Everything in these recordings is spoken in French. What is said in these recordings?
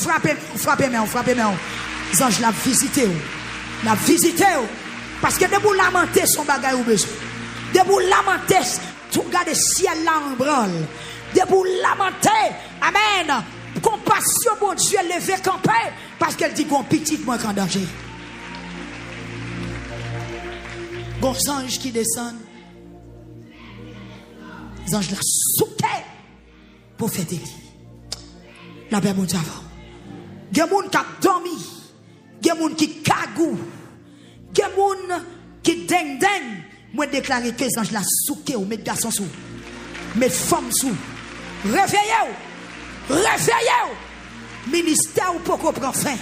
frappez-moi. Les anges la visité. La visité. Parce que de vous lamenter son bagage ou besoin. De vous lamenter, tout garder le ciel là en branle. De vous lamenter. Amen. Compassion, mon Dieu, levé camper. Parce qu'elle dit qu'on petit moins qu'en danger. Bon anges qui descendent. Les anges la souquent pour faire des lits. La paix, mon Dieu, avant. Il y a des gens qui ont dormi. Il y a des gens qui cagou. Il y a des gens qui deng. Moi, déclarer que les anges la souquent ou mes garçons sous. Mes femmes sous. Réveillez-vous. Ministère ou pour qu'on prenne fin.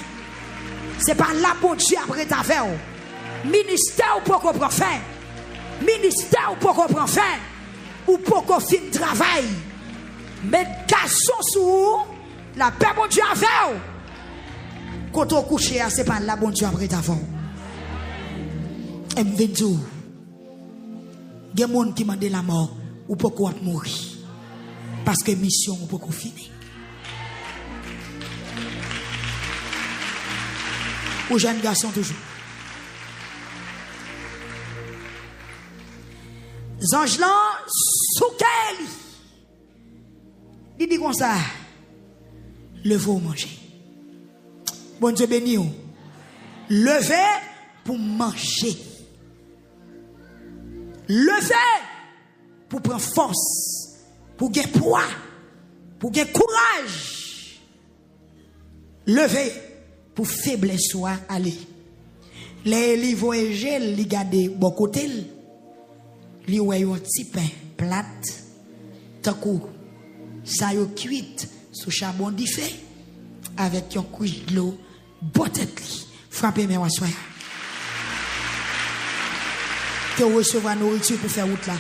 C'est pas là, bon Dieu, après ta faire. Ministère ou pour qu'on prenne fin. Ministère ou pour qu'on prenne fin. Ou pour qu'on finisse le travail. Mais garçons sous la paix, bon Dieu, avec vous. Quand on couche, c'est pas là, bon Dieu, après ta faire. Et me dit, il y a des gens qui demandent la mort ou pour qu'on mourir. Parce que mission ou pour qu'on finisse. Aux jeunes garçons toujours. Les anges là, souquel. Il dit comme ça. Levez manger. Bon Dieu béni. Levez pour manger. Levez pour prendre force. Pour gagner poids. Pour gagner courage. Levez pour faiblesse soit aller. Les livres et gel, les garder bon côté. Li ouais un petit pain plate. Tant que ça yo cuite sous charbon d'ifé avec un couche de l'eau bon tête li. Frappez mes soya. Que recevoir nourriture pour faire route là.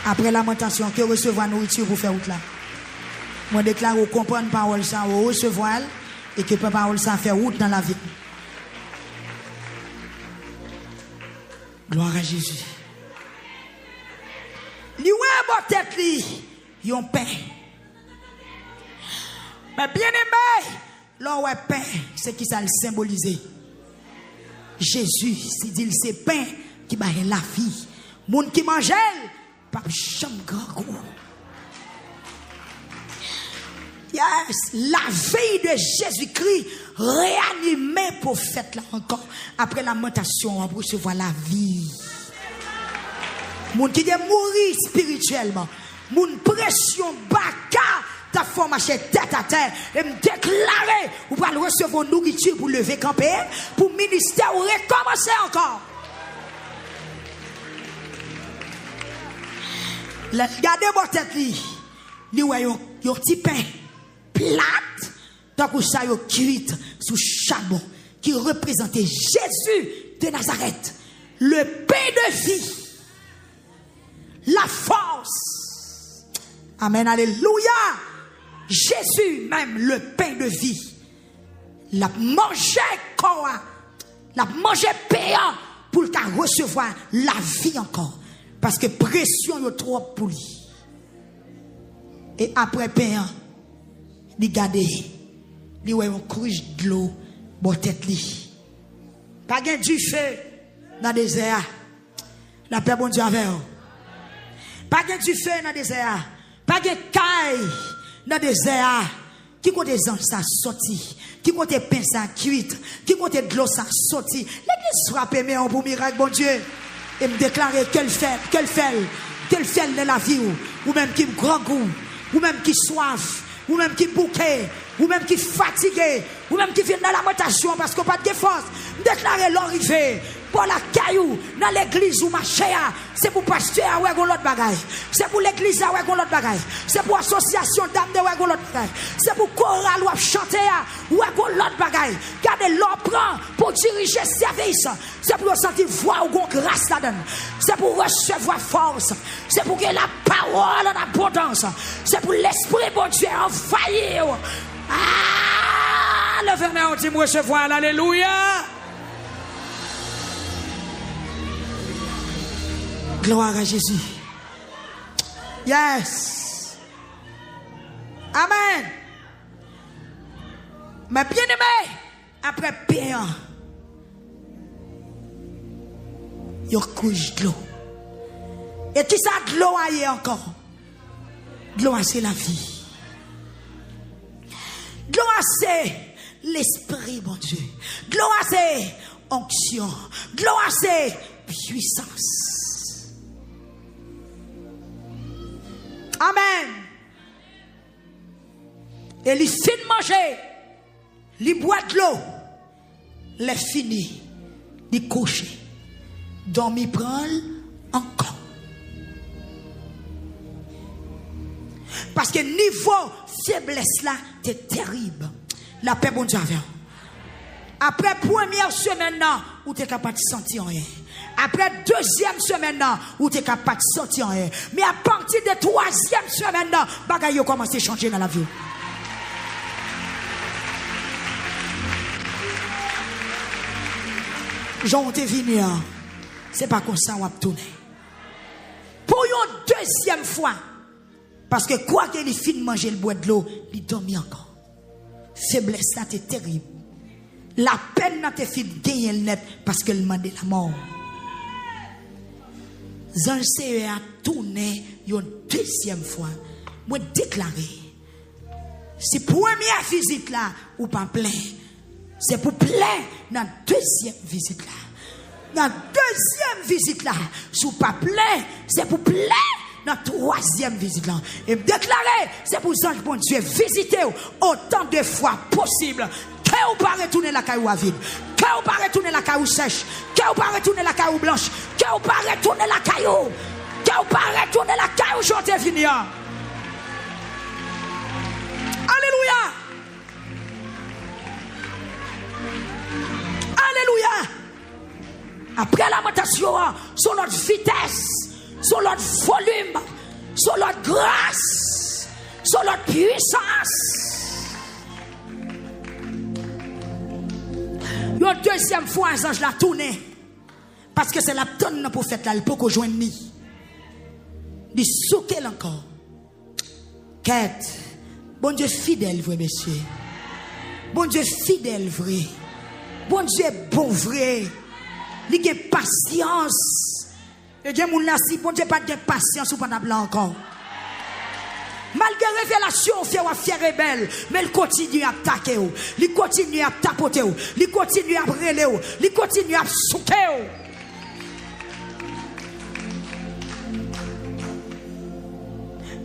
Après lamentation, que recevoir nourriture pour faire route là. Moi déclare ou comprendre parole ça ou recevoir et que parole ça fait route dans la vie. Gloire à Jésus. Li ouais bon tête li, yon pain. Mais bien aimé, là ouais pain, c'est qui ça le symboliser. Jésus, c'est dit c'est pain qui ba la vie. Moun qui mange pas jamais grand goût. Yes, la vie de Jésus-Christ réanimé prophète là encore après lamentation pour recevoir la vie. Moun qui est mourir spirituellement, moun pression baka ta forme marcher tête à terre et me déclarer ou va recevoir nourriture pour lever camper pour ministère ou recommencer encore. Regardez votre tête li ouais yon petit pain plate tant que ça yo cuite sous charbon qui représentait Jésus de Nazareth, le pain de vie. La force. Amen, alléluia. Jésus même le pain de vie. La manger corps. La manger payant pour le recevoir la vie encore. Parce que pression est trop pour lui. Et après payant, il garde. Il y a un cruche de l'eau dans la tête. Pas de du feu dans le désert. La paix bon Dieu avec vous. Pas de du feu dans le désert. Pas de caille dans le désert. Qui compte des anges ça sorti. Qui compte des pains ça cuite. Qui compte de l'eau ça sorti. L'église frappe mais on pour miracle bon Dieu. Et me déclarer qu'elle fait de la vie ou même qui grand goût ou même qui soif ou même qui bouquet ou même qui fatigué ou même qui vient dans la lamentation parce qu'on n'a pas de force. Déclarer l'arrivée pour la caillou dans l'église ou marché, c'est pour pasteur ou l'autre bagaille, c'est pour l'église ou l'autre bagaille, c'est pour association d'âme de ou l'autre bagaille, c'est pour chorale ou chanter ou l'autre bagaille. Gardez l'or prend pour diriger service, c'est pour sentir voix ou grâce là-dedans, c'est pour recevoir force, c'est pour que la parole en abondance, c'est pour l'esprit bon Dieu envahir. Ah, le verre on dit recevoir, alléluia. Gloire à Jésus. Yes. Amen. Mais bien aimé, après payant, il y a couche de l'eau. Et qui ça de l'eau aille encore? De l'eau c'est la vie. De l'eau c'est l'esprit, bon Dieu. De l'eau c'est onction. De l'eau c'est puissance. Amen. Et les fin de manger, les boit de l'eau, les fini, les coucher, dormir prendre encore. Parce que niveau faiblesse là, c'est terrible. La paix, bon Dieu, vient. Après première semaine, où tu es capable de sentir rien. Après deuxième semaine, où tu es capable de sentir rien. Mais à partir de troisième semaine, bagaille commence à changer dans la vie. Jean te venu, c'est pas comme ça on va tourner. Pour une deuxième fois, parce que quoi qu'il ait fini de manger le bois de l'eau, il dormit encore. Faiblesse là, c'est terrible. La peine n'a te fait gagner le net parce qu'elle demandait la mort. Jean a tourné une deuxième fois. Moi déclaré, c'est première visite là ou pas plein. C'est pour plein dans la deuxième visite là. Dans la deuxième visite là, sous pas plein, c'est pour plein dans la troisième visite là. Et me déclarer, c'est pour ça que bon Dieu visiter autant de fois possible. Que vous pas retourner la caillou à vide. Que vous pas retourner la caillou sèche. Que vous pas retourner la caillou blanche. Que vous pas retourner la caillou. Que vous pas retourner la caillou j'en ai fini. Alléluia. Alléluia. Après lamentation, sur notre vitesse, sur notre volume, sur notre grâce, sur notre puissance. Une deuxième fois, un ange l'a tourné. Parce que c'est la tonne de prophète là, il peut qu'on joigne ni. Il souque encore. Quête. Bon Dieu fidèle, vrai, monsieur. Bon Dieu fidèle, vrai. Bon Dieu bon, vrai. Il a patience. Et Dieu moun la si, bon Dieu pas de patience ou pas d'abla encore. Malgré révélation, fait ou fier rebelle, mais il continue à attaquer, il continue à tapoter, il continue à brûler, il continue à souquer.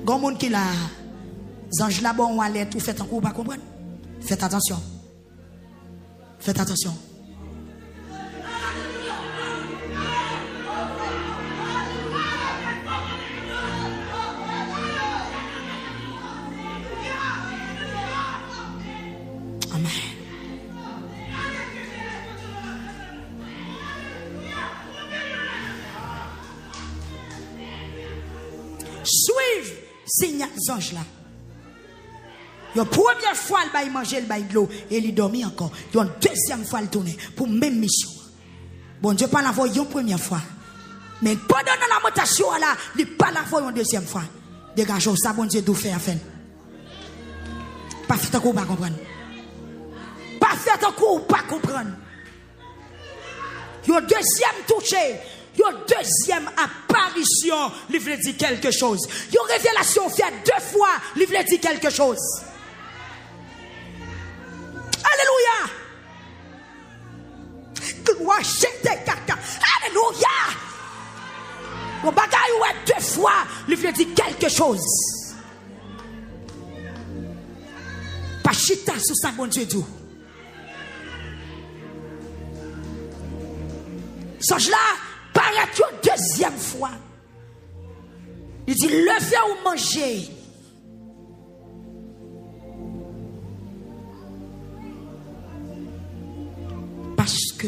Gon moun qui la zange la bon ou aller tout fait en coup pas comprendre. Faites attention. Faites attention. Suivre signal ange là. La première fois il va manger le bail de l'eau et il dormit encore. La deuxième fois il tourne pour même mission. Bon Dieu pas la voir une première fois. Mais pendant la montation là, il pas la voir une deuxième fois. Dégagez ça bon Dieu tout fait à faire. Pas fait encore pas comprendre. Pas fait encore pas comprendre. La deuxième touché. Une deuxième apparition, il veut dire quelque chose. Une révélation fait deux fois, il veut dire quelque chose. Alléluia. Alléluia. Mon bagaille ouais deux fois, il veut dire quelque chose. Pas chita sous ça, bon Dieu tout. Songe là. Paraît une deuxième fois. Il dit, levez ou mangez. Parce que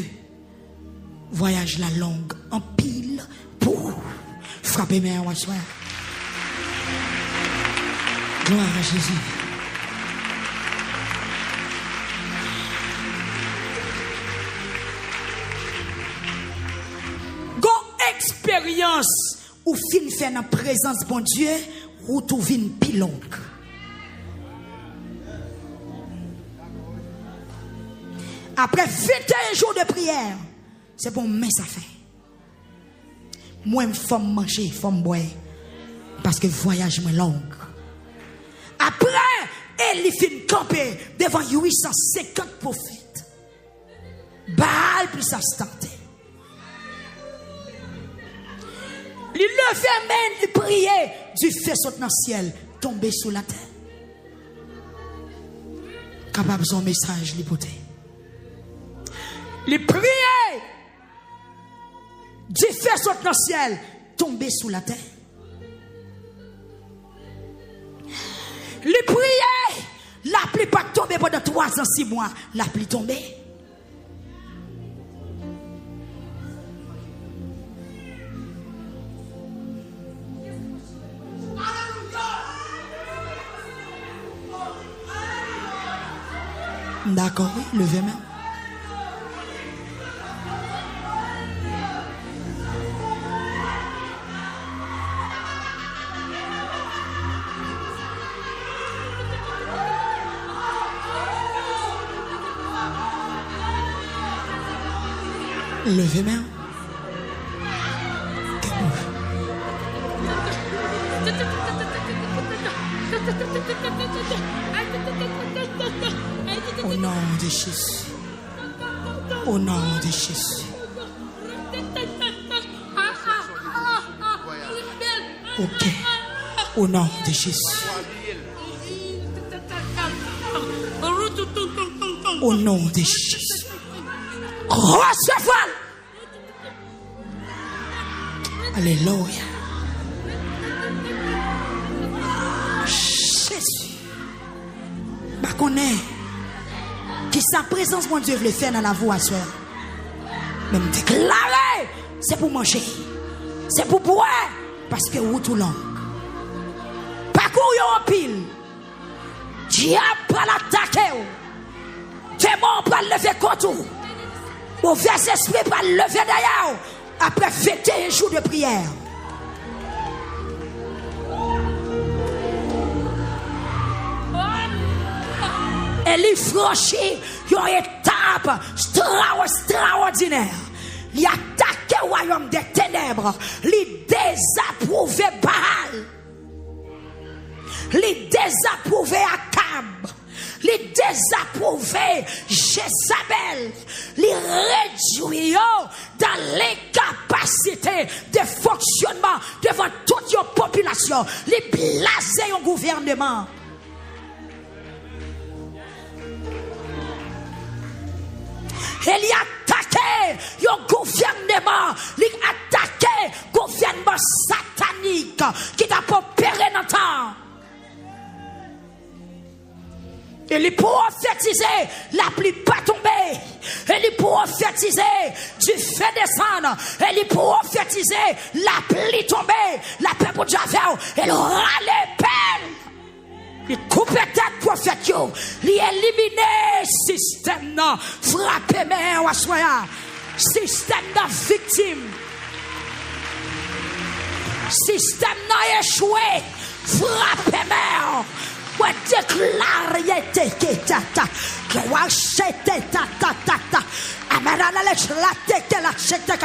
voyage la langue en pile pour frapper mes en soir. Gloire à Jésus. Expérience ou fin fait dans la présence de bon Dieu ou tout vin pilonk. Après 21 jours de prière, c'est pour moi ça fait. Moi, je faut manger, il faut boire. Parce que le voyage est long. Après, elle fin camper devant 850 prophètes. Baal puis ça se tentait. Il levait main, il priait, du feu saute dans le ciel, tomber sous la terre. Capable son message, l'hypothèse. Il priait, du feu saute dans le ciel, tomber sous la terre. Il priait, la pluie pas tombée pendant 3 ans, 6 mois, la pluie tombée. D'accord, oui, levez main. Levez main. Au nom de Jésus. Au nom de Jésus. Ok. Au nom de Jésus. Au nom de Jésus. Recevez. Alléluia. Jésus. Bah qu'on est. Qui sa présence, mon Dieu, veut faire dans la voie, soeur. Même déclarer, c'est pour manger. C'est pour boire. Parce que où tout long. Parcours en pile. Diable pas l'attaquer. Démon pas lever contre vous. Mauvais esprit pas lever d'ailleurs. Après fêter un jour de prière. Elle est franchie une étape extraordinaire. Il attaque le royaume des ténèbres. Il désapprouve Baal. Il désapprouve Akab. Il désapprouve Jézabel. Il réduit dans l'incapacité de fonctionnement devant toute la population. Il blasé au gouvernement. Il y a attaqué le gouvernement, il a attaqué le gouvernement satanique qui t'a opéré dans le temps. Il prophétisé, la pluie pas tomber. Il prophétisé, du feu descendre. Il prophétisé, la pluie tomber. La paix pour Javel, il râle peine. Il coupe tête prophète, il élimine système, frappe mère ou assoya, système de victime, système n'a échoué, frappe mère. Ou déclare que wa chete ta amara la tete la chete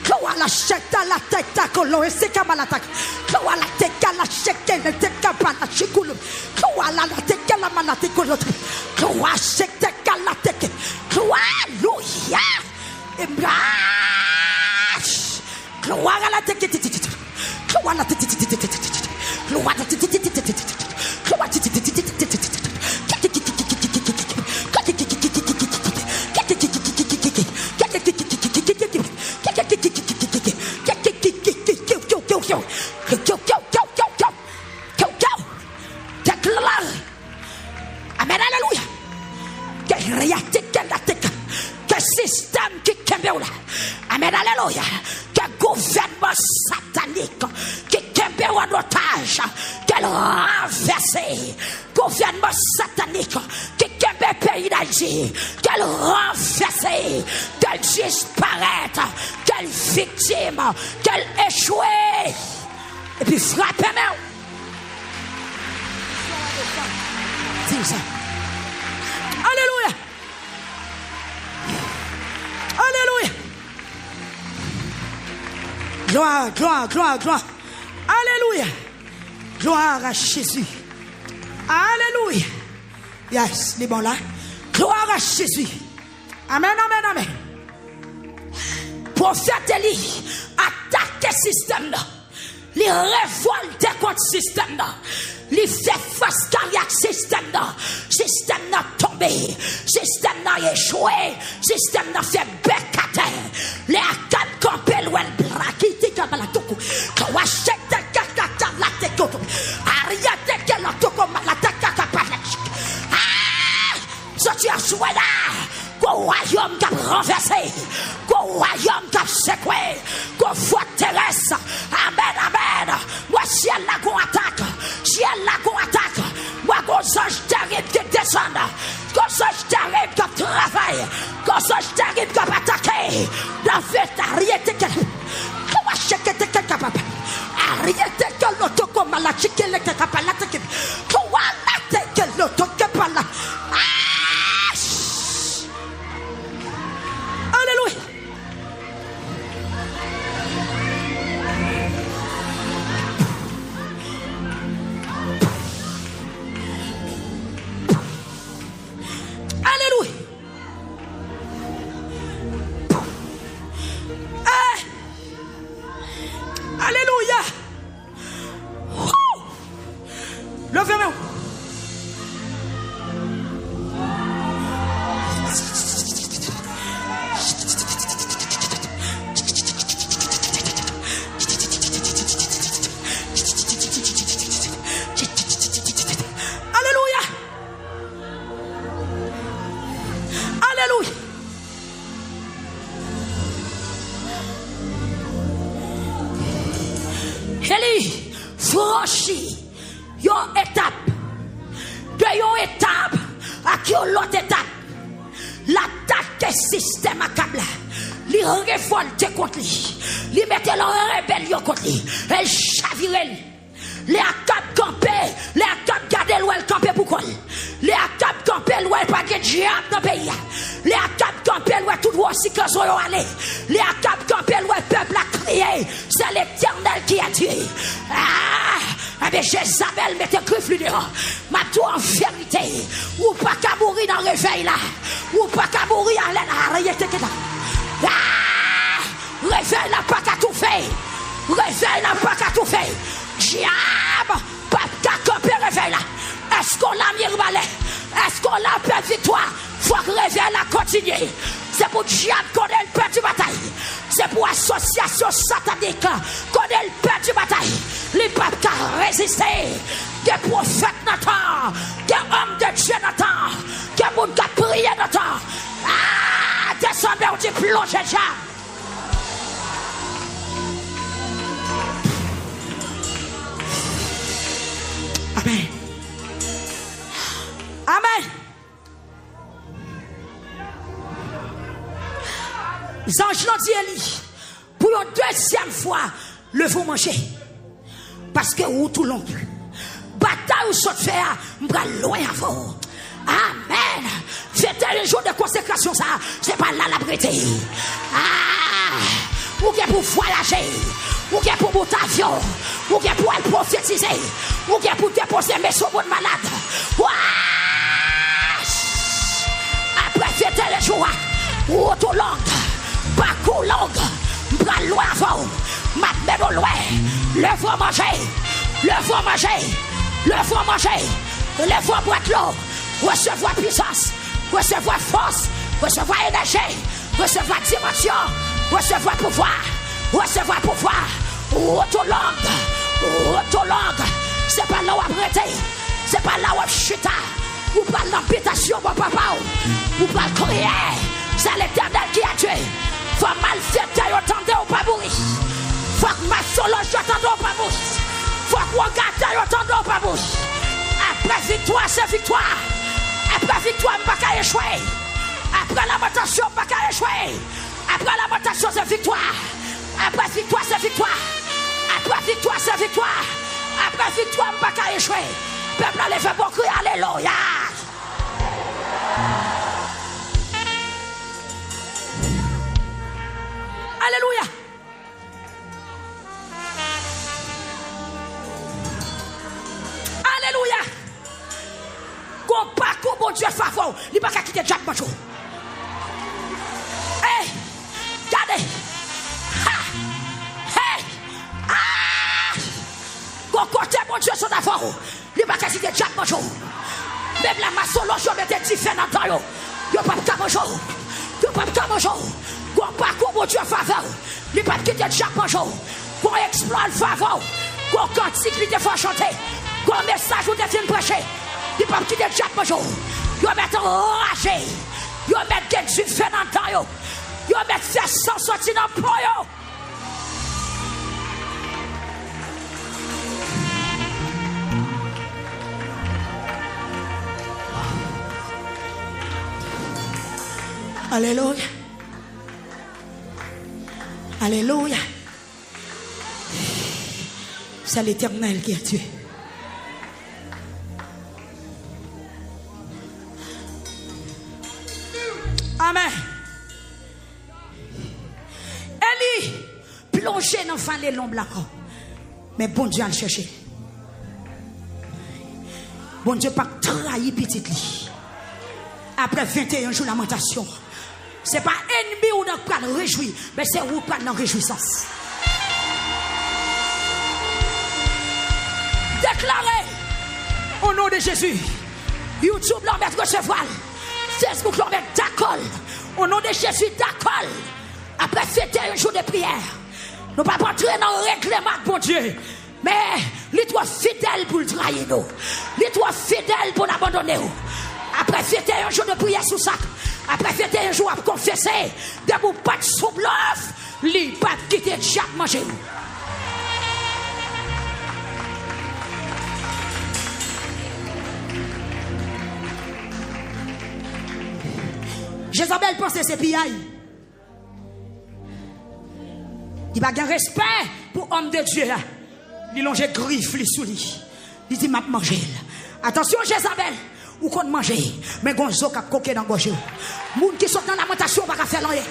que wa la chete la tete que lo esika malata que wa la tete la chete le tete pa la chikulu que wa la tete la malata que wa chete la tete que wa alléluia embrace que wa la tete que wa la tete que wa la tete Amen, alléluia. Que système qui kembe là. Amen, alléluia. Que gouvernement satanique qui kembe en otage. Qu'elle renverse. Gouvernement satanique qui kembe pays d'Haïti. Qu'elle renverse. Qu'elle disparaisse. Qu'elle victime. Qu'elle échoue. Et puis frappez-moi. Dis ça. Alléluia. Gloire, gloire, gloire, gloire. Alléluia. Gloire à Jésus. Alléluia. Yes, les bons là. Gloire à Jésus. Amen, amen, amen. Prophète Élie attaque le système là. Il révolte contre le système là. Il fait face cardiaque système là. Système là tombé. Système là échoué. Système là fait bec à terre. Les acades campés loin de braquiti comme la toko. Quand achète kakaka la teko. Ariate que la toko la takaka palech. Ah! Ça tu as joué là. Qu'au royaume qui a renversé, qu'au royaume qui a secoué, qu'au forteresse. Amen, amen. Moi, ciel là qu'on attaque, ciel là qu'on attaque. Moi, qu'on ange terrible qui descend, qu'on ange terrible qui travaille, qu'on ange terrible qui attaqué. La fête, arrêtez que. Comment acheter que capable? Arrêtez que l'auto comme la chicken est capable. Comment arrêter que l'auto capable? Alléluia. Alléluia. Alléluia. Levez-moi. Élie franchit une étape, de une étape à l'autre étape. L'attaque du système à câble, il révolte contre lui, il mettait en rébellion contre lui, elle chavirait. Les accables campés, les accables gardés l'ouel campé pour quoi? Les accables campés l'ouel pas de diable dans le pays. Les accables campés l'ouel tout droit si que sont allés. Les accables campés l'ouel peuple a crié. C'est l'Éternel qui a tué. Ah, mais Jézabel mettez griffe lui dehors. Ma toi en vérité, ou pas qu'à mourir dans le réveil là, ou pas qu'à mourir en l'air. Arrêtez que là. Ah, réveil n'a pas qu'à tout faire. Réveil n'a pas qu'à tout faire. Diable, pas qu'à camper réveil là. Est-ce qu'on l'a mis balai? Est-ce qu'on l'a perdu victoire? Faut que réveil là continue. C'est pour diable qu'on ait le perdu bataille. C'est pour association satanique qu'on ait le perdu bataille. Les papes qui résister. Des prophètes n'attendent. Des hommes de Dieu n'attendent. Des gens qui prient n'attendent. Ah, descendez au plongé diable. Amen. Amen. Les anges l'ont dit Élie, pour une deuxième fois, le vous manger. Parce que vous tout long. Bataille ou saute faire, m'bra loin avant. Amen. C'était le jour de consécration, ça, c'est pas là la brité. Ah, ou bien pour voyager, ou bien pour monter avion, ou bien pour aller prophétiser, ou bien pour déposer mes souvenirs de malade. Après fêter le jour, route longue, parcours long, bras loin avant, ma mère au loin, le vent manger, le vent manger, le vent manger, le vent boire de l'eau, recevoir puissance, recevoir force, recevoir énergie, recevoir dimension, recevoir pouvoir, recevoir pouvoir, route longue, c'est pas là où apprêter, c'est pas là où chuter, ou pas l'amputation, mon papa, ou pas crier, c'est l'Éternel qui a tué. Faut mal faire, t'entendez ou pas mourir. Faut que ma solange, t'entendez ou pas mourir. Faut que regarde, t'entendez ou pas mourir. Après victoire, c'est victoire. Après victoire, pas qu'à échouer. Après lamentation, pas qu'à échouer. Après lamentation, c'est victoire. Après victoire, c'est victoire. Après victoire, c'est victoire. Après victoire, pas qu'à échouer. Peuple, allez faire bon cri, alléluia. Alléluia. il pas qu'à quitter Jack Mancho. Hey, regardez. Hey, bon côté mon Dieu sont d'avant. Il pas qu'à quitter Jack Mancho. Même la maçonnerie, je mettais différents dans yo. Yo pas qu'à manger. Yo pas qu'à manger. Bon parcours mon Dieu faveur. Il pas quitter Jack Mancho. Bon exploit faveur. Bon cantique il te faut chanter. Bon message ou te film prêcher. Il pas quitter Jack Mancho. Yo mettre enragé. Yo mettre du feu dans yo. Yo mettre faire sans sortir dans le yo. Alléluia. Alléluia. C'est l'Éternel qui a tué. Amen. Eli plongé dans le fan de l'ombre là. Mais bon Dieu a le cherché. Bon Dieu pas trahi petit li. Après 21 jours de lamentation. Ce n'est pas ennemi ou n'a pas de réjouir, mais c'est où pas de réjouissance. Déclarez au nom de Jésus. YouTube l'en mettre recevoir. Facebook l'en mettre d'accord. Au nom de Jésus d'accord. Après fêter un jour de prière. Nous ne pouvons pas entrer dans le règlement de bon Dieu. Mais les toi fidèle pour le trahir nous. Les toi fidèle pour l'abandonner. Après fêter un jour de prière sous sac. Après fêter un jour à confesser. De vous pas de sous bluff. Li pas quitter Jack manger. Jézabel pense que c'est piaille. Il va avoir respect pour homme de Dieu. Il longe griffe li sous lui. Il dit m'a manger. Attention Jézabel, ou qu'on manger, mais gonzo cap coqué dans gorge. Moun qui sont dans la lamentation va faire rien.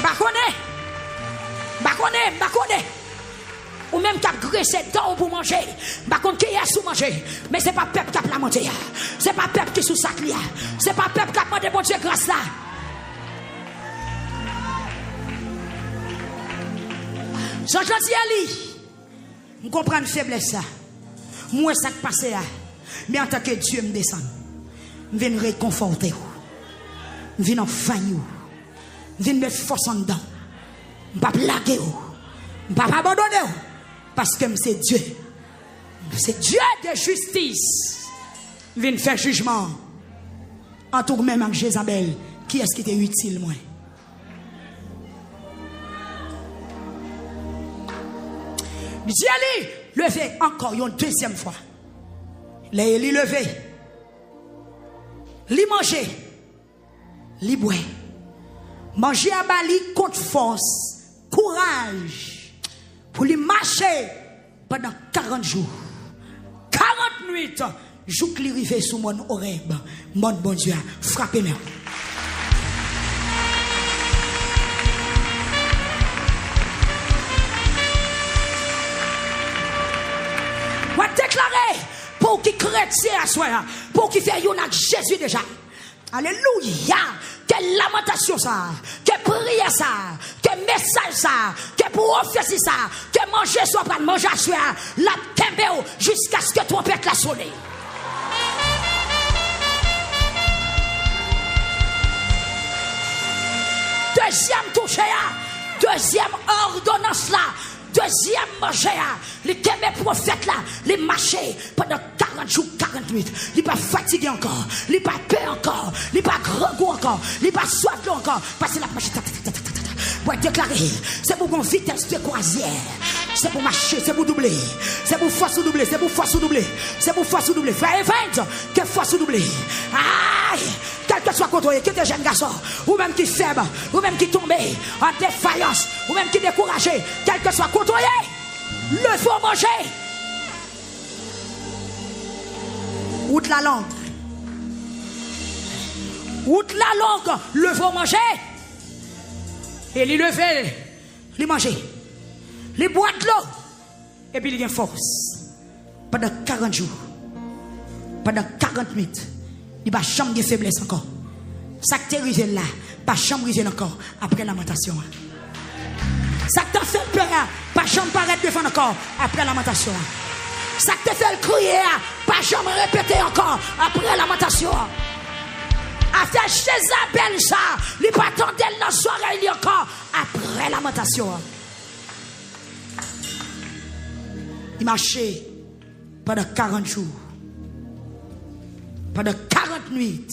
Bakone. Ou même cap graisser dents pour manger. Bakone qui est sous manger, mais c'est pas peuple qui a la monter. C'est pas peuple qui sous sac là. C'est pas peuple qui a demandé bon Dieu grâce là. Jean Claude Ali, je comprends la faiblesse ça. Moi ça qui passe là. Mais en tant que Dieu me descend, je viens réconforter vous. Je viens enfin vous. Je viens mettre force en dedans. Je ne vais pas blaguer vous. Je ne vais pas abandonner vous. Parce que c'est Dieu. C'est Dieu de justice. Je viens faire jugement. En tout même avec Jézabel, qui est-ce qui était utile moi? Dieu lui levé encore une deuxième fois. Les levé. Li manger. Li boire. Manger à Bali contre force, courage. Pour lui marcher pendant 40 jours. 40 nuits. Jour qu'il arrive sous mon oreille. Mon bon Dieu, frappez-moi. Déclarer pour qui chrétien à soi, pour qui fait yon avec Jésus déjà. Alléluia. Quelle lamentation ça, quelle prière ça, quel message ça, quelle prophétie ça, que manger soit pas manger à soi, la kembeo jusqu'à ce que trompette la sonne. Deuxième touche là, deuxième ordonnance là. Deuxième manger, les prophètes là, les marchés pendant 40 jours, 40 minutes. Il n'est pas fatigué encore, il n'est pas peur encore, il n'est pas grand goût encore, il n'est pas soif encore. Parce que la marche, pour déclarer, c'est pour une vitesse de croisière. C'est pour marcher, c'est pour doubler. C'est pour force doubler, c'est pour force doubler. C'est pour force doubler. Frère Event, que force doubler. Aïe! Quel que soit côtoyé, que tu es jeune garçon, ou même qui est faible, ou même qui est tombé en défaillance, ou même qui est découragé, quel que soit côtoyé, le faut manger. Outre la langue. Outre la langue, le faut manger. Et il lever, il manger. Il boit de l'eau. Et puis il y a force. pendant 40 jours, pendant 40 minutes, il va chambre de faiblesse encore. Ça qui est arrivé là, pas chambre arrivé encore après la lamentation. Ça qui t'a fait peur, pas chambre paraître devant encore après la lamentation. Ça qui t'a fait crier, pas chambre répéter encore après la lamentation. Affaire Jézabel ça, il pas attendre la soirée encore après la lamentation. Il marchait pendant 40 jours, pendant 40 nuits.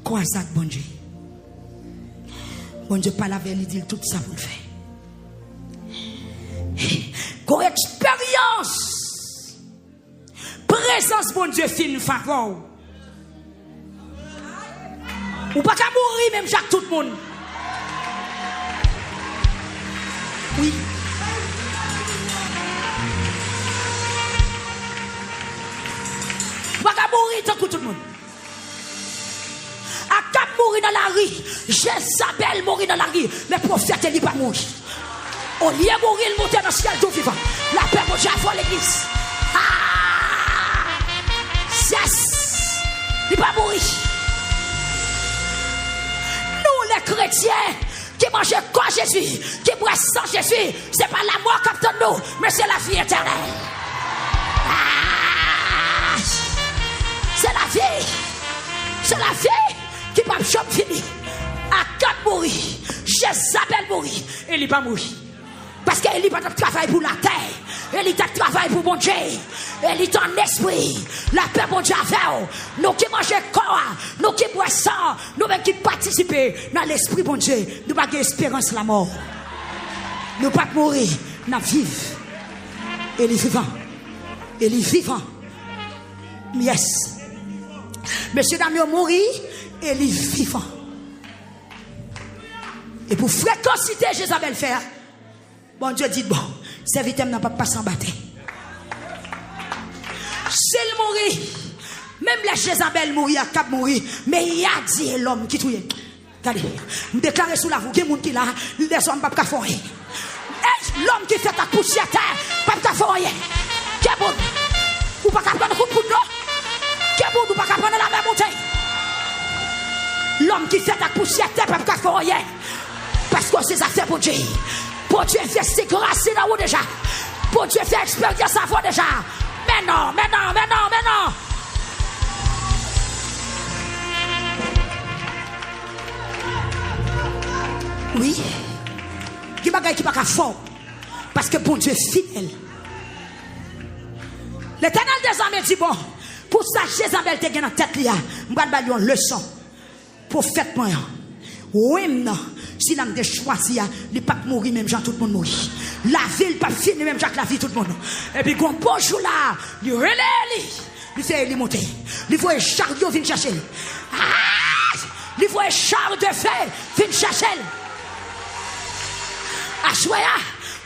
Quoi ça, bon Dieu? Bon Dieu parle avec lui, dit tout ça pour le faire. Qu'on expérience, présence, bon Dieu, fin faveur. Ou pas qu'à mourir même chaque tout le monde. Oui. Ou pas qu'à mourir tant que tout le monde. À cap mourir dans la rue, Jézabel mourir dans la rue, mais prophète il pas mourir. Au lieu de mourir, il monte dans le ciel tout vivant. La paix mon Dieu avant l'église. Ah! Yes! Il pas mourir. Nous les chrétiens qui mangent quoi Jésus, qui boivent sans Jésus, c'est pas la mort qui attend nous, mais c'est la vie éternelle. Ah! C'est la vie. C'est la vie qui va me finir. À quatre mourir, Jézabel mourir, et il va mourir. Parce qu'il n'a pas de travail pour la terre, il a de travail pour mon Dieu, il est en esprit. La paix, mon Dieu, avec nous qui mangeons corps, nous qui boissons, nous-mêmes qui participons dans l'esprit, mon Dieu, nous n'avons pas d'espérance la mort. Nous ne pouvons pas mourir, nous vivons. Il est vivant. Il est vivant. Yes. Monsieur Damien mourit, il est vivant. Et pour fréquenter Jézabel faire, bon Dieu dit bon, serviteur n'a pas s'en battre. S'il mourit, même la Jézabel mourit, à cap mourir, mais il a dit l'homme qui tue. Regardez, me déclarer sous la voûte, il y a des gens qui là, les hommes ne peuvent pas faire. L'homme qui fait ta poussière, pas de faire. Qui est bon? Ou pas prendre un coup de poudre? Qui est bon? Ou pas prendre la même montagne? L'homme qui fait ta poussière, pas de faire. Parce que c'est ça fait pour Dieu. Pour Dieu fait ses grâces dans vous déjà. Pour Dieu fait expérience à vous déjà. Mais non, mais non, mais non, mais non. Oui. Il y a des gens qui ne sont pas forts. Parce que bon Dieu est fidèle. L'Éternel des armées dit bon, pour ça Jézabel te gagne dans tête là, je vais te donner une leçon. Prophète moi. Oui, non. Si l'homme de choisi, il ne peut pas mourir, même Jean, tout le monde mourit. La ville pas finir, même Jacques, la vie, tout le monde. Et puis, quand bonjour là, il relève, il fait il monter. Il voit un chariot venir chercher. Il voit un char de feu venir chercher. À Choya,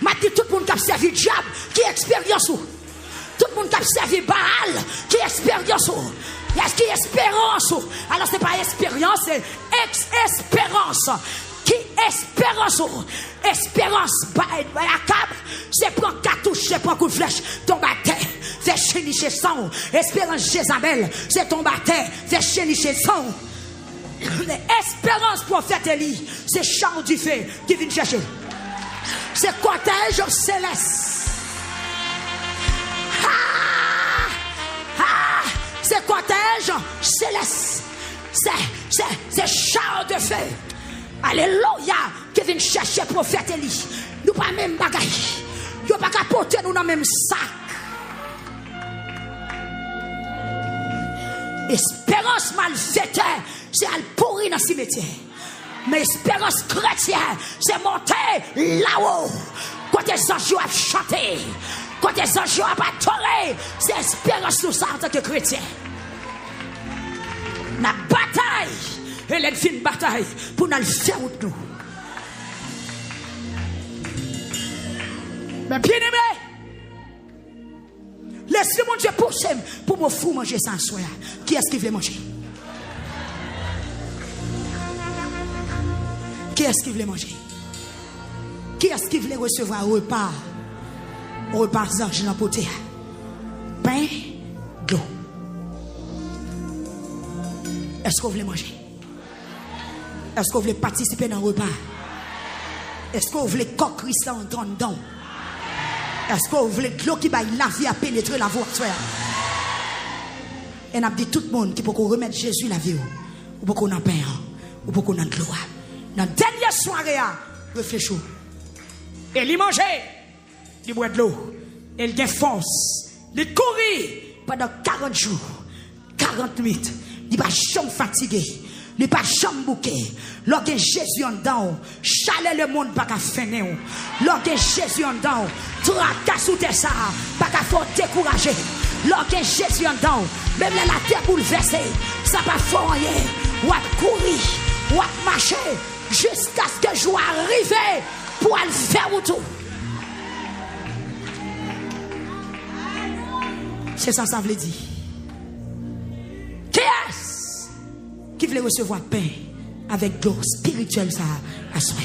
m'a dit tout le monde qui a servi le diable, qui expérience. Tout le monde qui a servi Baal, qui expérience. Est-ce qu'il y a espérance? Alors, ce n'est pas expérience, c'est ex-espérance. Qui espérance? Espérance, c'est prendre cartouche, c'est prendre coup de flèche, tombe à terre, fait chénicher sang. Espérance Jézabel, c'est tombe à terre, fait chénicher sang. Espérance prophète Élie, c'est char du feu qui vient chercher. C'est cortège céleste. C'est cortège céleste. C'est char de feu. Alléluia. Qui vient chercher prophète Élie. Nous pas même bagaille. Nous pas porter nous dans le même sac. Espérance malfaite, c'est à pourrir dans le cimetière. Mais espérance chrétienne, c'est monter là-haut. Quand les anges ont chanté, quand les anges ont adoré, c'est espérance nous ça en tant que chrétien. La bataille, elle est une bataille pour nous faire de nous. Mais bien aimé, laissez mon Dieu pousser pour me fou manger sans soya. Qui est-ce qui veut manger? Qui est-ce qui veut manger? Qui est-ce qui veut recevoir un repas? Un repas d'argent dans le poté? Est-ce que vous voulez manger? Est-ce que vous voulez participer dans le repas? Est-ce que vous voulez coq Christ entrer dedans? Est-ce que vous voulez de l'eau qui va la vie à pénétrer la voie? Et on a dit tout le monde qui peut remettre Jésus la vie, ou pour qu'on en paie, ou pour qu'on en de l'eau. Dans la dernière soirée, réfléchis. Et il mangeait, il boit de l'eau, et il a force, il courir pendant 40 jours, 40 minutes, il n'est pas jamais fatigué, il n'est pas jamais bouqué. Lorsque Jésus en dedans, chalet le monde pas qu'à finir. Lorsque Jésus en dedans, tracasse ou ça, pas qu'à faut décourager. Lorsque Jésus en dedans, même la terre bouleversée, ça pas faire rien. Ou à courir, ou à marcher, jusqu'à ce que je arrive pour aller faire tout. C'est ça, ça veut dire. Qui est-ce qui veut recevoir pain avec l'eau spirituelle ça à soi?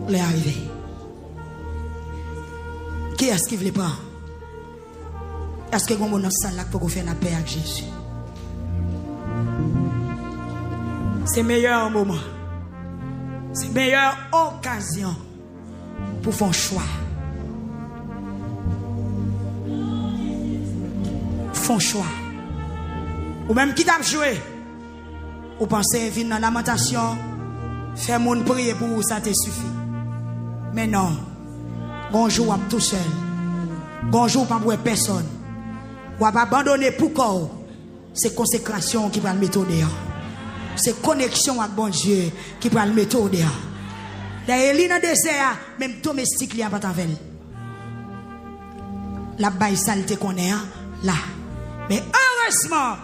L'est arrivé. Qui est-ce qui veut pas? Est-ce que vous avez salle là pour faire la paix avec Jésus? C'est le meilleur moment. C'est la meilleure occasion pour faire un choix. Font choix. Ou même qui t'a joué. Ou pensez venir dans la lamentation, faire mon prier pour vous, ça te suffit. Mais non. Bonjour à tout seul. Bonjour pas pour personne. Ou à abandonner pour corps. C'est consécration qui va le mettre au dehors. C'est connexion avec bon Dieu qui va le mettre au dehors. D'ailleurs, dans le désert, même domestique, il n'y a pas d'envel. La baille saleté qu'on est là. Mais heureusement,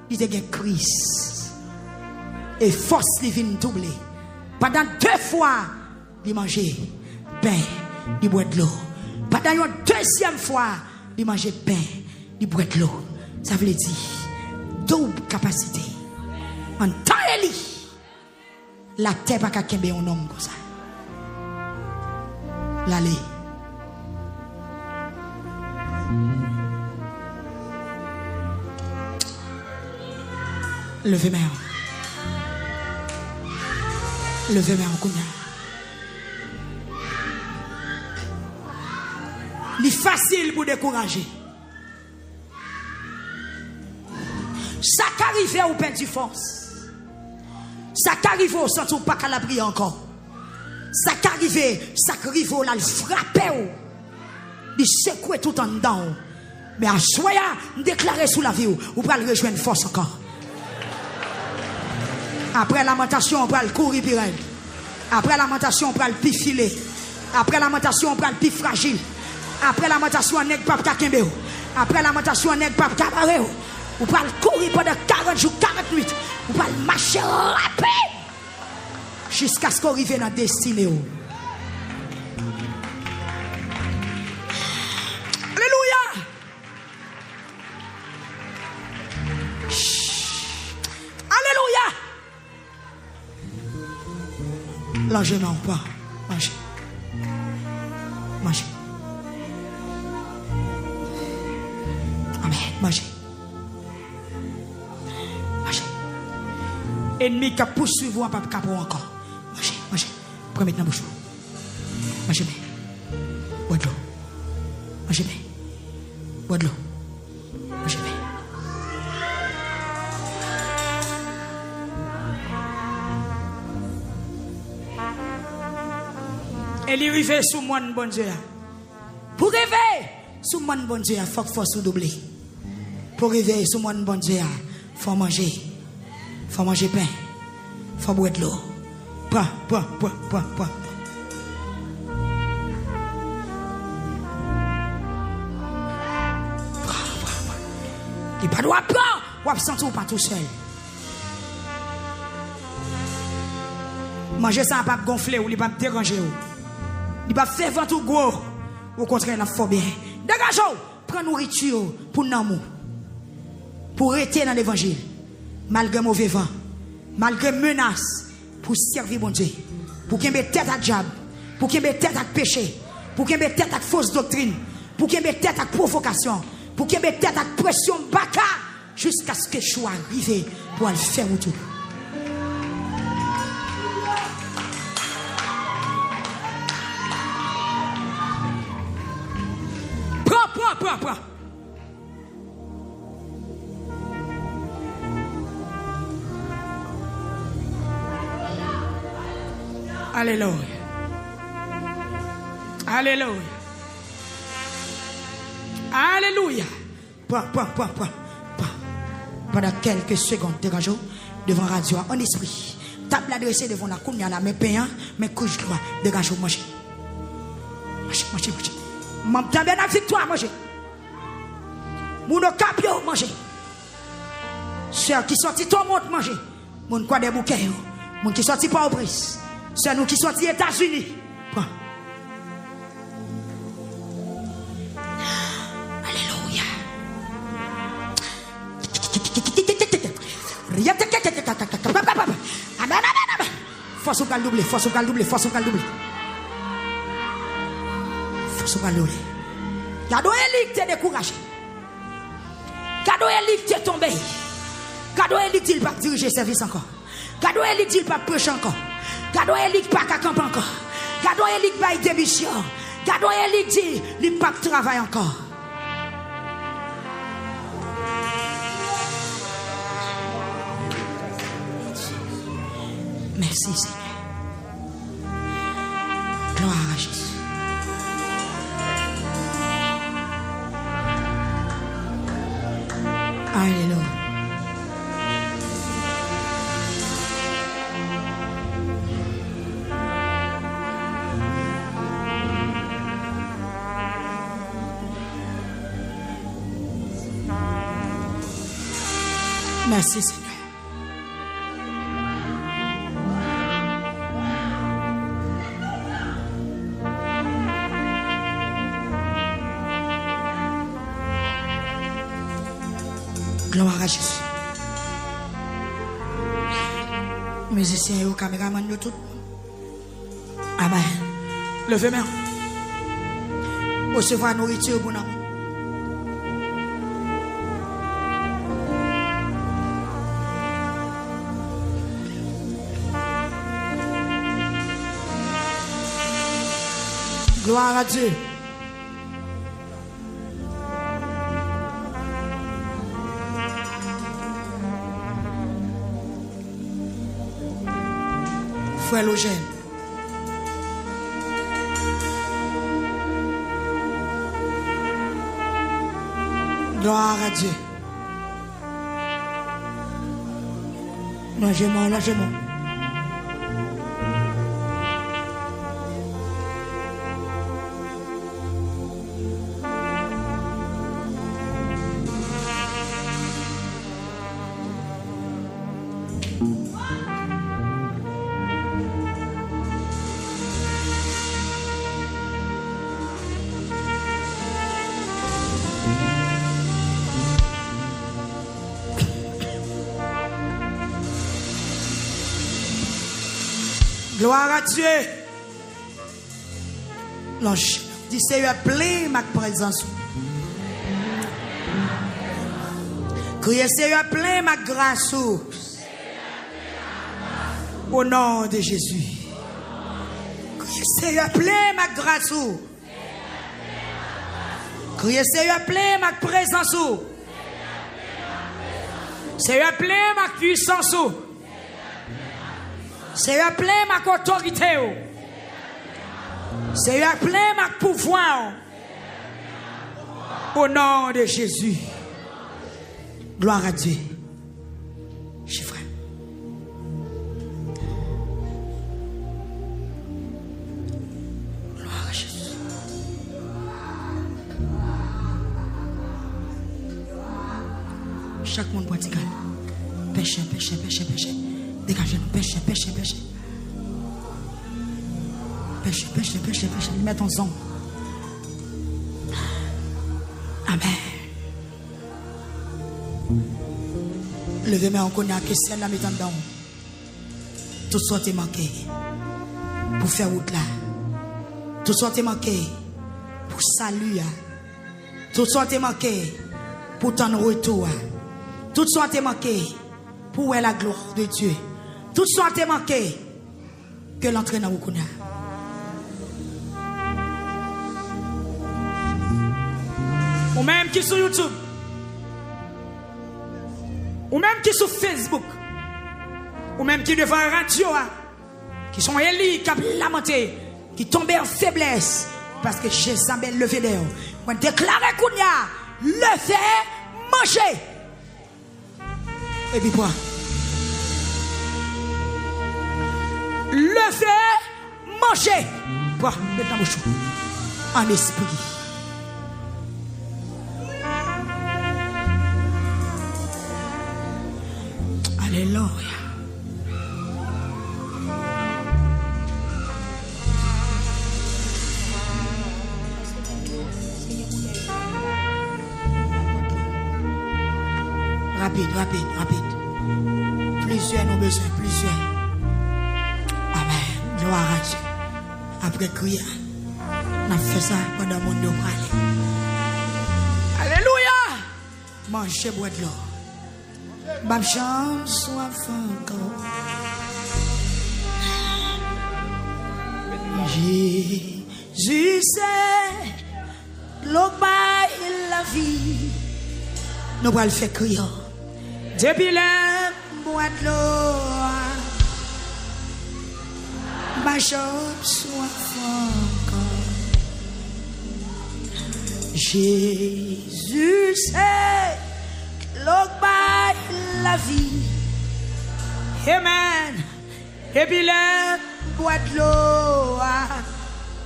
il y a Christ. Et force divine doublée. Pendant 2 fois, il mangeait pain, il boit de l'eau. Pendant une 2e fois, il mangeait pain, il boit de l'eau. Ça veut dire double capacité. En temps Élie, la terre n'a pas qu'à un homme comme ça. L'aller. Levez main. Levez main en Kounia. C'est facile pour décourager. Ça qu'arrive ou perdre force. Ça qu'arrive au sens où pas qu'à la prier encore. Ça qu'arrive, ça qu'arrive là le frapper. Il secoue tout en dedans. Mais à soya, déclarer sous la vie ou pas le rejoindre force encore. Après lamentation, on prend le courir pirel. Après lamentation, on prend le plus filé. Après lamentation, on prend le plus fragile. Après lamentation, on n'est pas kakembe. Après lamentation, on n'est pas cabaret. On prend le courir pendant 40 jours, 40 minutes. On prend le marcher rapide. Jusqu'à ce qu'on arrive dans la destinée. Alléluia. Alléluia. Lâchez-moi ou pas. Mangez. Mangez. Amen. Mangez. Mangez. Ennemi qui poursuit vous, pas capot encore. Mangez. Mangez. Prenez dans la bouche. Mangez bien. Bois de l'eau. Mangez bien. Bois de l'eau. Mangez bien. Elle est arrivée sous moi, bon Dieu. Pour rêver sous moi, bon Dieu, il faut que force doubler. Pour rêver sous moi, bon Dieu, il faut manger. Il faut manger pain. Il faut boire de l'eau. Prends. Il n'y a pas de droit de prendre. Ou absenter pas tout seul. Manger ça, pas gonfler ou il pas déranger. Il va faire ventre gros. Au contraire, il a fait bien. Dégagez-vous. Prends nourriture pour nous. Pour rester dans l'évangile. Malgré mauvais vent. Malgré menace. Pour servir mon Dieu. Pour qu'il y ait tête à diable. Pour qu'il y ait tête à péché. Pour qu'il y ait tête à fausse doctrine. pour qu'il mette tête à provocation, pour qu'il mette tête à pression baka, jusqu'à ce que je sois arrivé pour le faire tout. Prends. Alléluia. Alléluia. Alléluia. Prends. Pendant quelques secondes, dégagez devant radio en esprit. Table adressée devant la cour, il y a la main payant, mais couche droit, dégagez, mangez. Mangez. M'entends bien la victoire, mangez. Mon capio, mangez. Sœur qui sortit ton monde, mangez. Mon quoi des bouquets, mon qui sortit pas au brise. Sœur nous qui sortit aux États-Unis. Prends. Alléluia. Force au gal doublé. Cadeau Élie t'es découragé. Cadeau Élie t'es tombé. Cadeau Élie dit pas diriger service encore. Cadeau Élie dit pas prêcher encore. Cadeau Élie pas camper encore. Cadeau Élie pas démission. Cadeau Élie dit il pas travail encore. Merci Seigneur. Gloire à Jésus. Alléluia. Merci Seigneur. Gloire à Jésus. Musiciens et caméramans de tout. Amen. Levez main. Recevoir nourriture pour nous. Gloire à Dieu. Frère Logène. Gloire à Dieu. Logez-moi. Gloire à Dieu. L'ange dit Seigneur, plein ma présence. Criez Seigneur, plein ma grâce. Au nom de Jésus. Criez Seigneur, plein ma grâce. Criez Seigneur, plein ma présence. Seigneur, plein ma puissance. Seigneur, plein ma autorité. Seigneur, plein ma pouvoir. Au nom de Jésus. Gloire à Dieu. Chiffre. Gloire à Jésus. Chaque monde pratique. Péché. Dégagez-nous, péché. Mets en son. Amen. Levez-moi en connaît que c'est la mettant dedans. Tout soit manqué pour faire route là. Tout soit manqué pour salut. Tout ça t'est manqué pour ton retour. Tout ça t'est manqué pour voir la gloire de Dieu. Tout ça t'est manqué que l'entraîne dans Wukuna. Ou même qui sur YouTube. Ou même qui sur Facebook. Ou même qui devant la radio. Qui sont élus, qui ont lamenté. Qui tombent en faiblesse. Parce que Jézabel levé d'air. On déclare Kounia. Levez, mangez. Et puis quoi? Levez, mangez. Quoi? Mettez dans vos choux. En esprit. Alléluia. Rapide. Plusieurs nous besoin, plusieurs. Amen. Gloire à Dieu. Après crier, on a fait ça pendant mon dos. Alléluia. Mangez, bois de l'eau. Ma chance soit encore. Jésus c'est l'eau la vie. Nous allons le faire crier. Depuis la boîte de l'eau, ma chance soit encore. Jésus c'est l'eau la vie. Amen. Et puis la boîte de l'eau,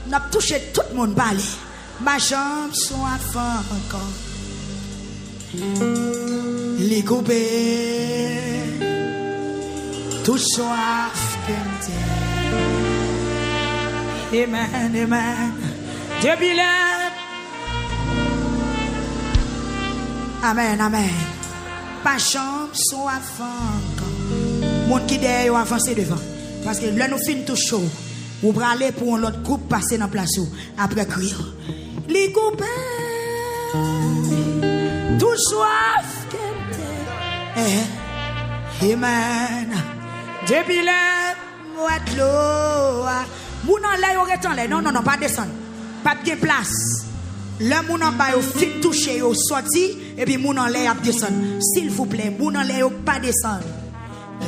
n'a touché tout le monde balai. Ma jambe soit encore. Les coupés, tout soif que t'es. Amen. Depuis la. Amen. Pas chambre soif encore. Monde qui derrière avancer devant. Parce que là nous finissons tout chaud. Vous pouvez aller pour un autre groupe passer dans la place après crier. Les coupés. Tout soif Amen. Depuis la boîte de l'eau. Moun en l'air au retan. Non, pas descendre. Pas de place. Le moun en bas, au fit touché, au sorti. Et puis moun en l'air à descendre. S'il vous plaît, moun en l'air pas descendre.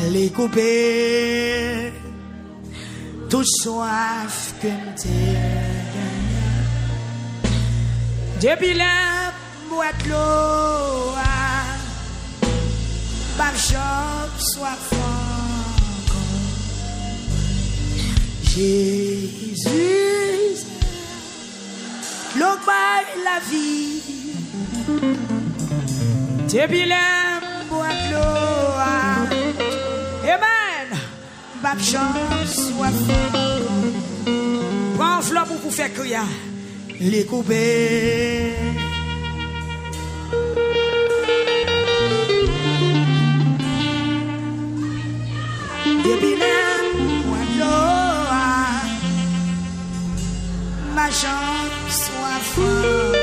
Les couper. Tout soif que t'es. Depuis la boîte de l'eau. Bam job soit fort. Jésus, l'eau la vie. Depuis la boîte de l'eau. Amen. Bam job soit fort. Prends flop pour faire crier. Les couper. Depuis la boîte de l'eau, ma jambe soit forte.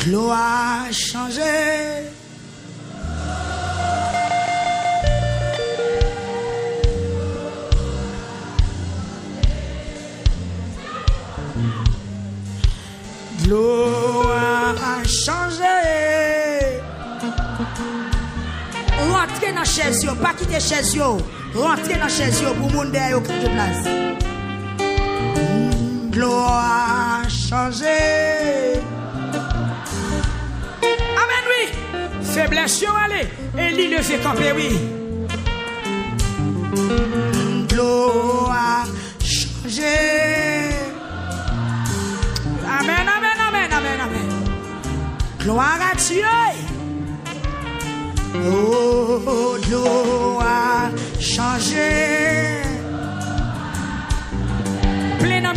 L'eau a changé. L'eau a changé. Rentrez dans la chaise, pas quitter la chaise. Rentrez dans la chaise pour mon derrière de place. L'eau a changé. Amen, oui. Faiblesse, allez. Et l'île le fait camper, oui. L'eau a changé. Amen. Gloire à Dieu. Oh, l'eau a changé. Plein en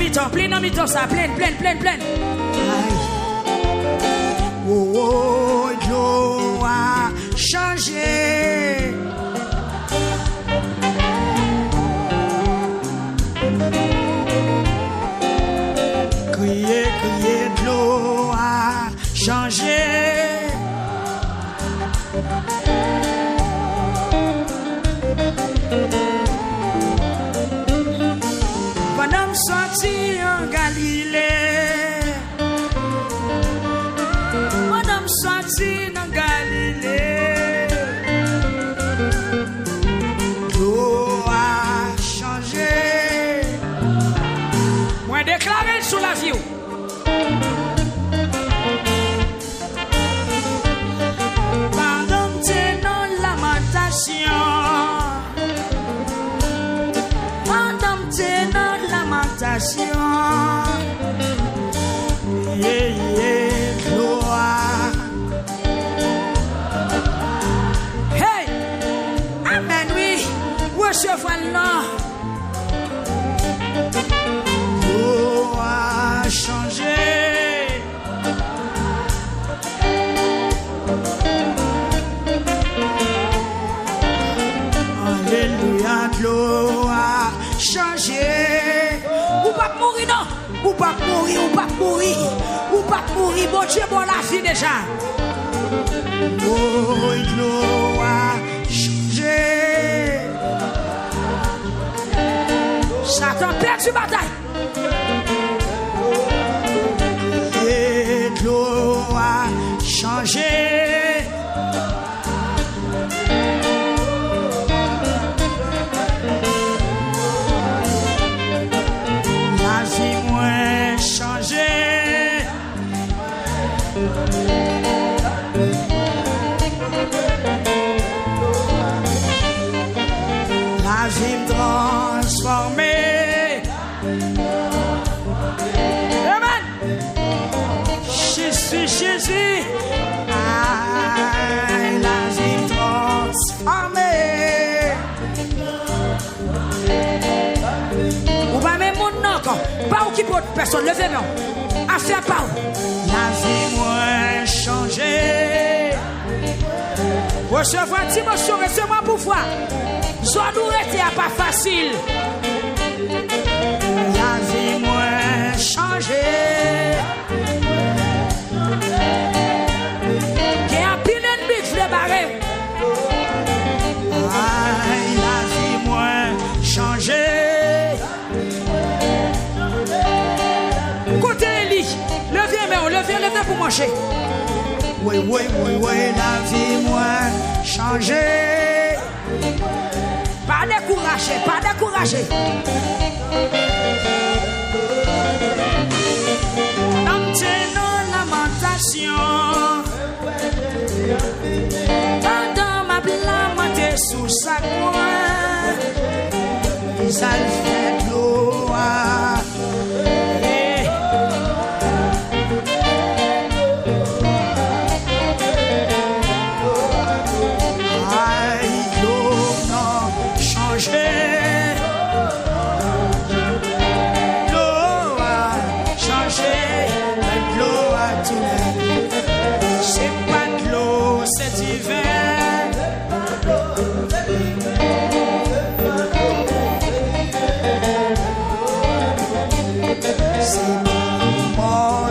mi-temps, ça, plein. Aïe. Oh, l'eau a changé. Criez sorti en Galilée. Madame sorti en Galilée. L'eau a changé. Moi déclaré sur la vie. Pendant t'es dans lamentation. Pendant t'es dans lamentation. Yeah, yeah, gloire. Hey! Amen, oui. Recevons le nom. L'eau a changé. Alléluia, l'eau a changé. Ou pas mourir, non? Ou pas mourir, ou pas mourir. Ou pas mourir, bon Dieu, bon la vie déjà. Oh, l'eau a changé. Satan perd du bataille. Et l'eau a changé. La vie moins changé. La vie transformée. Amen. Jésus. Ah, la vie transformée. Ou pas même mon nom encore. Pas ou qui peut personne. Levez moi. Affaire pas où. La vie moins changé. Recevoir Timothée, recevez-moi pour voir. Soit nous était pas facile. La vie moins changé. Qui a pile ennemi qui voulait barrer. La vie moins changé. Côté Eli, levez pour manger. Oui, la vie moins changé. Pas découragé. Dans nos lamentations, pendant ma blâme sous sa croix, ça fait gloire.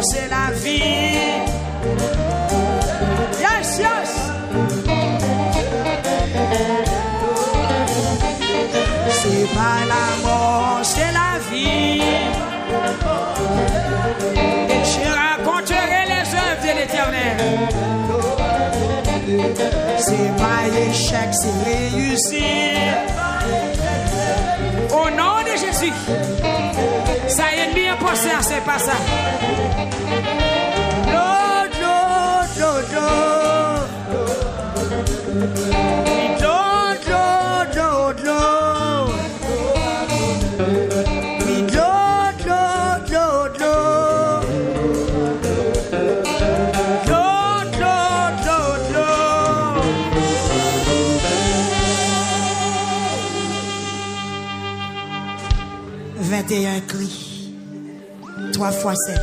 C'est la vie. Yes. C'est pas la mort, c'est la vie. Et je raconterai les œuvres de l'Éternel. C'est pas échec, c'est réussir. Au nom de Jésus. Ça y est bien pensé, c'est pas ça. Et un cri. 3 fois 7.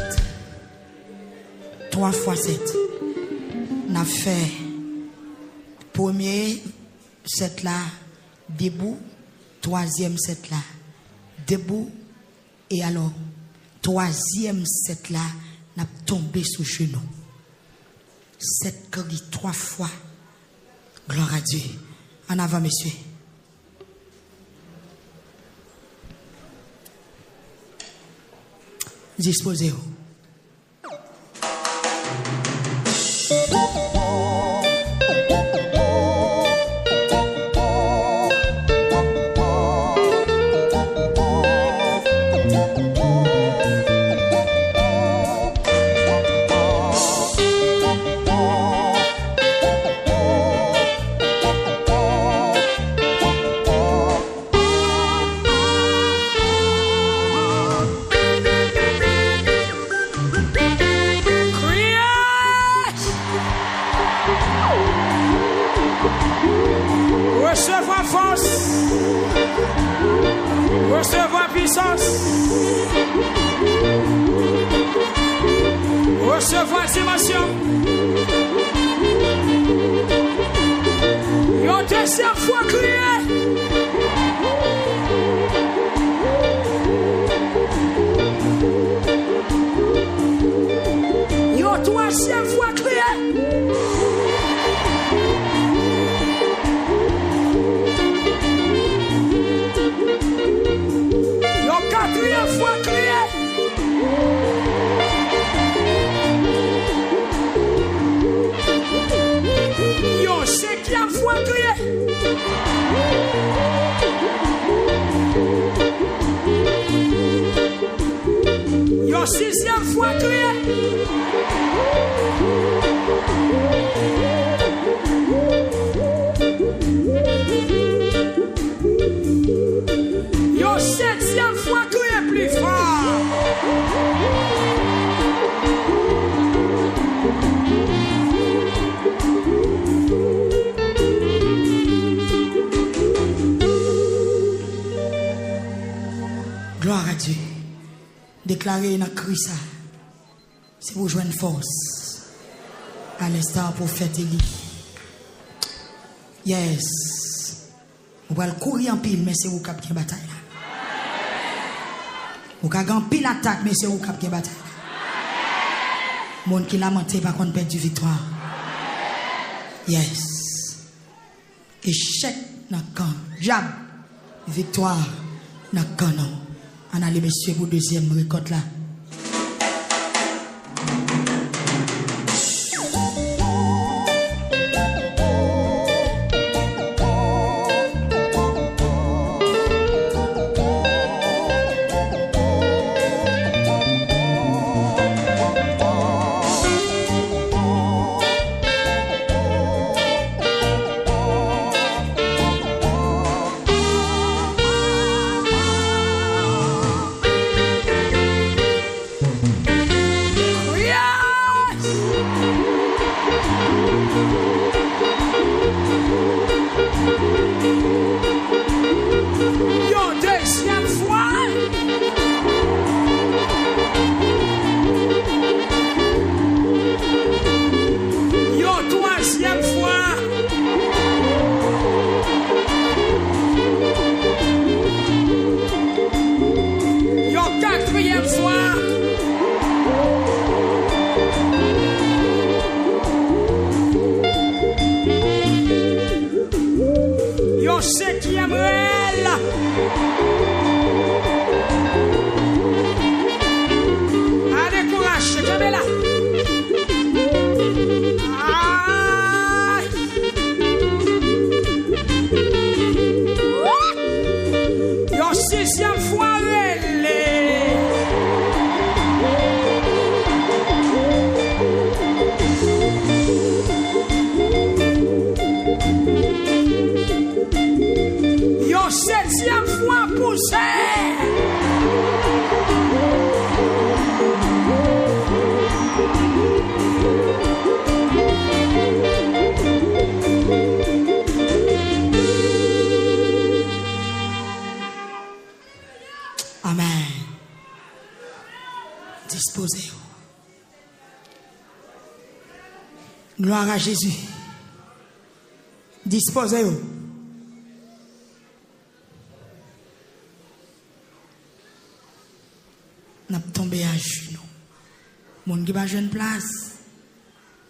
3 fois 7. N'a fait premier 7 là, debout. 3e 7 là, debout. Et alors, 3e 7 là, n'a tombé sous genou. 7 cris 3 fois. Gloire à Dieu. En avant, messieurs. Disposez-vous. Recevoir force, recevoir puissance, recevoir dimension. Une deuxième fois crier. Une troisième fois crier. Quatrième fois crier. Yo, cinquième fois crier. Yo, sixième fois crier. Yo, septième fois crier plus fort. Gloire à Dieu. Déclarer dans Christ, c'est pour joindre force. À l'instant, prophète Élie. Yes. Vous allez courir en pile, mais c'est vous qui avez la bataille. Vous avez en pile attaque, mais c'est vous qui avez la bataille. Monde qui lamenté par contre perd du victoire. Yes. Échec dans le camp. Jab. Victoire dans le camp. On a les messieurs pour deuxième récolte là. Disposez-vous. Gloire à Jésus. Disposez-vous. Nous sommes tombés à genoux. Mon qui va jouer une place,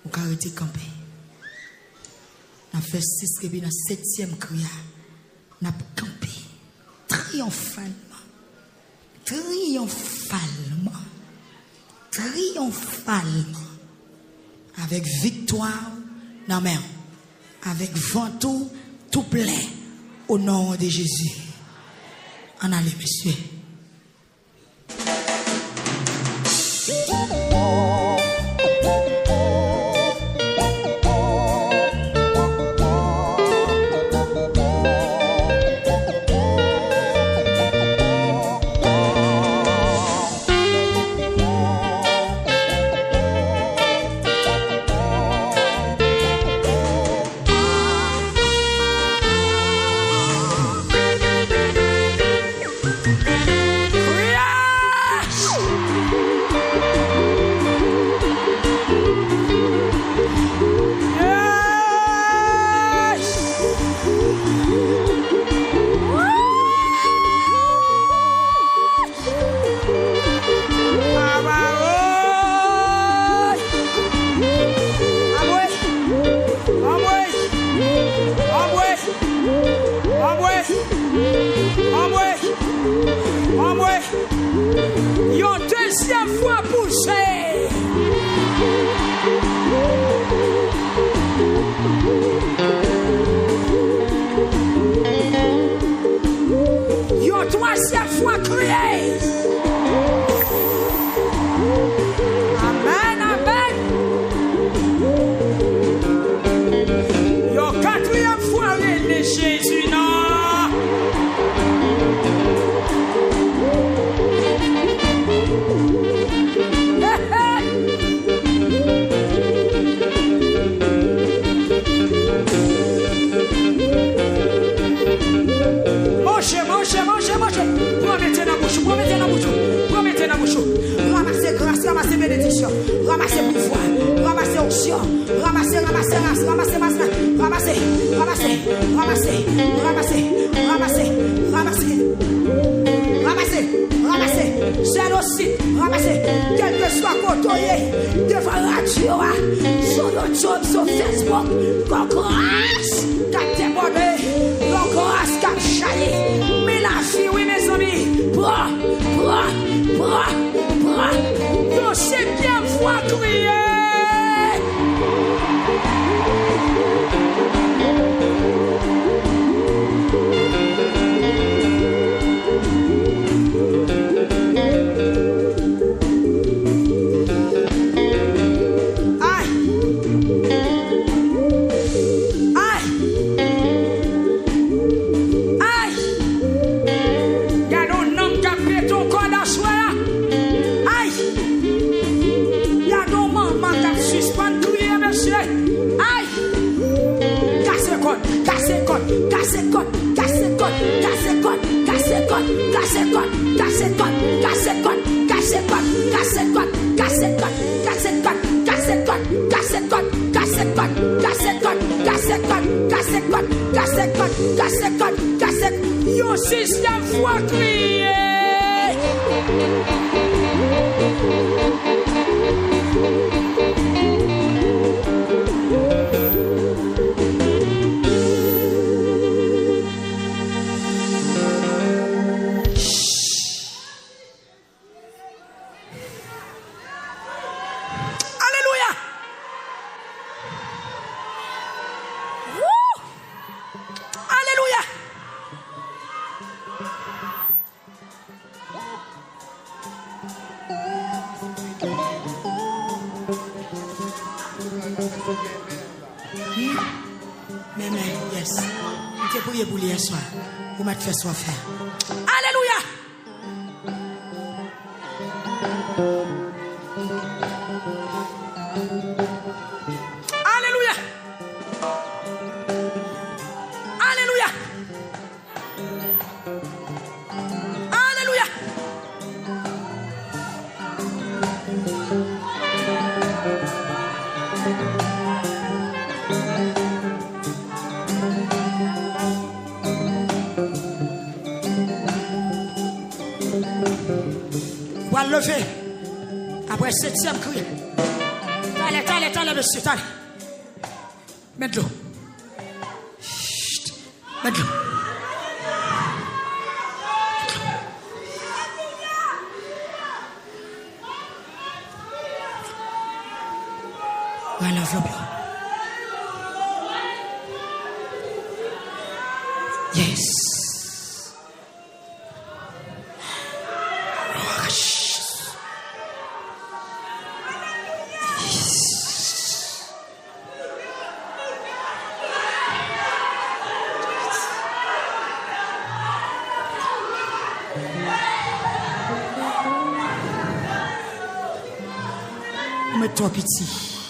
ou arrêter camper. Nous avons fait 6 et puis dans 7e cria. Nous avons campé triomphalement. Triomphalement. triomphalement, avec victoire dans la main, avec ventoux tout plein, au nom de Jésus. En allez, messieurs. Ramassez bénédiction, ramassez pouvoir, ramassez onction, ramassez, génocide, ramassez, quel que soit côtoyé, devant la radio, sur YouTube, sur Facebook, qu'on grâce, qu'à témoigner, qu'on grâce, qu'à chailler, mais la vie, oui mes amis, yo sais bien voir crier. Yo système fois crier. Yes. Je te prie pour hier soir. Vous m'avez fait soif. Alléluia. Alléluia. Alléluia. Alléluia. On va lever après 7e cri. Allez, monsieur, allez. Mets-le. Mets-le. Ouais, l'enveloppe. Yes. Mets-toi petit.